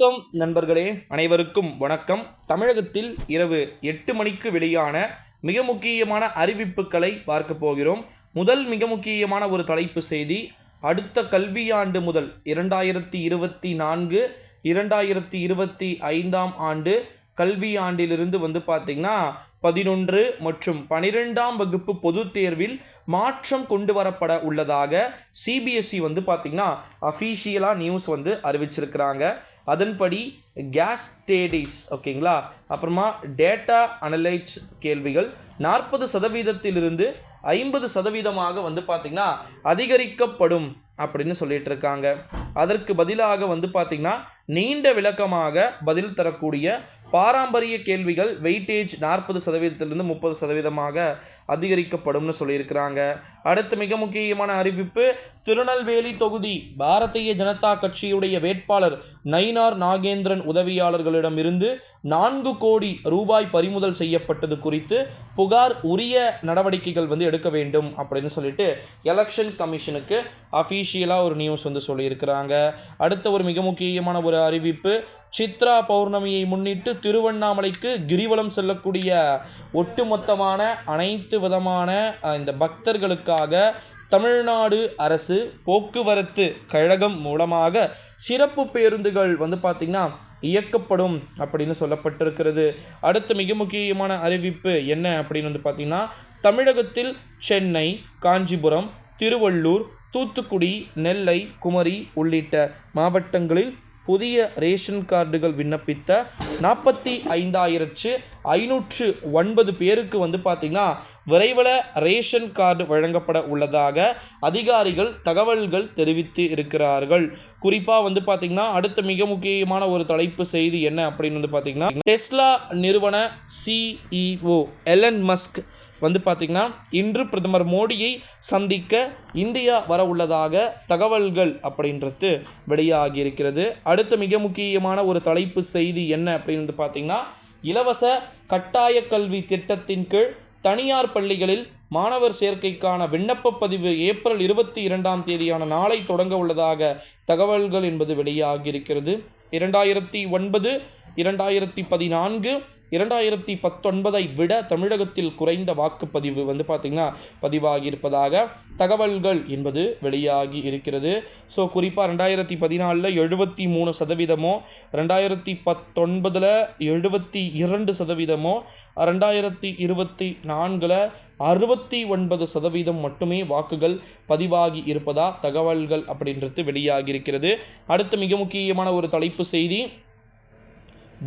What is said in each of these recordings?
நண்பர்களே, அனைவருக்கும் வணக்கம். தமிழகத்தில் இரவு 8 மணிக்கு வெளியான மிக முக்கியமான அறிவிப்புகளை பார்க்க போகிறோம். முதல் மிக முக்கியமான ஒரு தலைப்பு செய்தி, அடுத்த கல்வியாண்டு முதல் 2024 2025 ஆண்டு கல்வியாண்டிலிருந்து பார்த்திங்கன்னா 11 மற்றும் 12ஆம் வகுப்பு பொதுத் தேர்வில் மாற்றம் கொண்டு வரப்பட உள்ளதாக சிபிஎஸ்இ பார்த்திங்கன்னா அஃபீஷியலாக நியூஸ் அறிவிச்சிருக்கிறாங்க. அதன்படி கேஸ் ஸ்டடீஸ் ஓகேங்களா, அப்புறமா டேட்டா அனலைட்ஸ் கேள்விகள் 40% 50% பார்த்திங்கன்னா அதிகரிக்கப்படும் அப்படின்னு சொல்லிட்டு இருக்காங்க. அதற்கு பதிலாக பார்த்திங்கன்னா நீண்ட விளக்கமாக பதில் தரக்கூடிய பாரம்பரிய கேள்விகள் வெயிட்டேஜ் 40% 30% அதிகரிக்கப்படும்னு சொல்லியிருக்கிறாங்க. அடுத்து மிக முக்கியமான அறிவிப்பு, திருநெல்வேலி தொகுதி பாரதிய ஜனதா கட்சியுடைய வேட்பாளர் நயினார் நாகேந்திரன் உதவியாளர்களிடமிருந்து 4 கோடி ரூபாய் பறிமுதல் செய்யப்பட்டது குறித்து புகார் உரிய நடவடிக்கைகள் எடுக்க வேண்டும் அப்படின்னு சொல்லிட்டு எலெக்ஷன் கமிஷனுக்கு அஃபீஷியலாக ஒரு நியூஸ் சொல்லியிருக்கிறாங்க. அடுத்த ஒரு மிக முக்கியமான ஒரு அறிவிப்பு, சித்ரா பௌர்ணமியை முன்னிட்டு திருவண்ணாமலைக்கு கிரிவலம் செல்லக்கூடிய ஒட்டுமொத்தமான அனைத்து விதமான இந்த பக்தர்களுக்காக தமிழ்நாடு அரசு போக்குவரத்து கழகம் மூலமாக சிறப்பு பேருந்துகள் பார்த்திங்கன்னா இயக்கப்படும் அப்படின்னு சொல்லப்பட்டிருக்கிறது. அடுத்த மிக முக்கியமான அறிவிப்பு என்ன அப்படின்னு பார்த்திங்கன்னா, தமிழகத்தில் சென்னை, காஞ்சிபுரம், திருவள்ளூர், தூத்துக்குடி, நெல்லை, குமரி உள்ளிட்ட மாவட்டங்களில் புதிய ரேஷன் கார்டுகள் விண்ணப்பித்த 45,509 பேருக்கு பார்த்திங்கன்னா விரைவில் ரேஷன் கார்டு வழங்கப்பட உள்ளதாக அதிகாரிகள் தகவல்கள் தெரிவித்து இருக்கிறார்கள். குறிப்பாக பார்த்திங்கன்னா அடுத்த மிக முக்கியமான ஒரு தலைப்பு செய்தி என்ன அப்படின்னு பார்த்திங்கன்னா, டெஸ்லா நிறுவன சிஇஓ எலன் மஸ்க் பார்த்திங்கன்னா இன்று பிரதமர் மோடியை சந்திக்க இந்தியா வர உள்ளதாக தகவல்கள் அப்படின்றது வெளியாகி இருக்கிறது. அடுத்த மிக முக்கியமான ஒரு தலைப்பு செய்தி என்ன அப்படின்னு பார்த்திங்கன்னா, இலவச கட்டாய கல்வி திட்டத்தின் கீழ் தனியார் பள்ளிகளில் மாணவர் சேர்க்கைக்கான விண்ணப்ப பதிவு ஏப்ரல் 22ஆம் தேதியான நாளை தொடங்க உள்ளதாக தகவல்கள் என்பது வெளியாகி இருக்கிறது. 2009, 2014, 2019 விட தமிழகத்தில் குறைந்த வாக்குப்பதிவு பார்த்திங்கன்னா பதிவாகியிருப்பதாக தகவல்கள் என்பது வெளியாகி இருக்கிறது. ஸோ குறிப்பாக 2014 73%, 2019 72%, 2024 69% மட்டுமே வாக்குகள் பதிவாகி இருப்பதா தகவல்கள் அப்படின்றது வெளியாகி இருக்கிறது. அடுத்து மிக முக்கியமான ஒரு தலைப்பு செய்தி,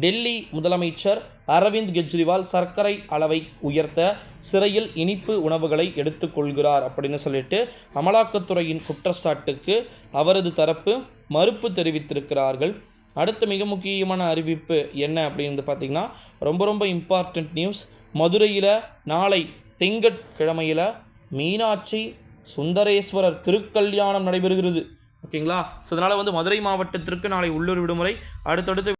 டெல்லி முதலமைச்சர் அரவிந்த் கெஜ்ரிவால் சர்க்கரை அளவை உயர்த்த சிறையில் இனிப்பு உணவுகளை எடுத்துக்கொள்கிறார் அப்படின்னு சொல்லிட்டு அமலாக்கத்துறையின் குற்றச்சாட்டுக்கு அவரது தரப்பு மறுப்பு தெரிவித்திருக்கிறார்கள். அடுத்த மிக முக்கியமான அறிவிப்பு என்ன அப்படின்னு பார்த்திங்கன்னா, ரொம்ப இம்பார்ட்டண்ட் நியூஸ், மதுரையில் நாளை திங்கட்கிழமையில் மீனாட்சி சுந்தரேஸ்வரர் திருக்கல்யாணம் நடைபெறுகிறது. ஓகேங்களா. ஸோ அதனால் மதுரை மாவட்டத்திற்கு நாளை உள்ளூர் விடுமுறை. அடுத்தடுத்து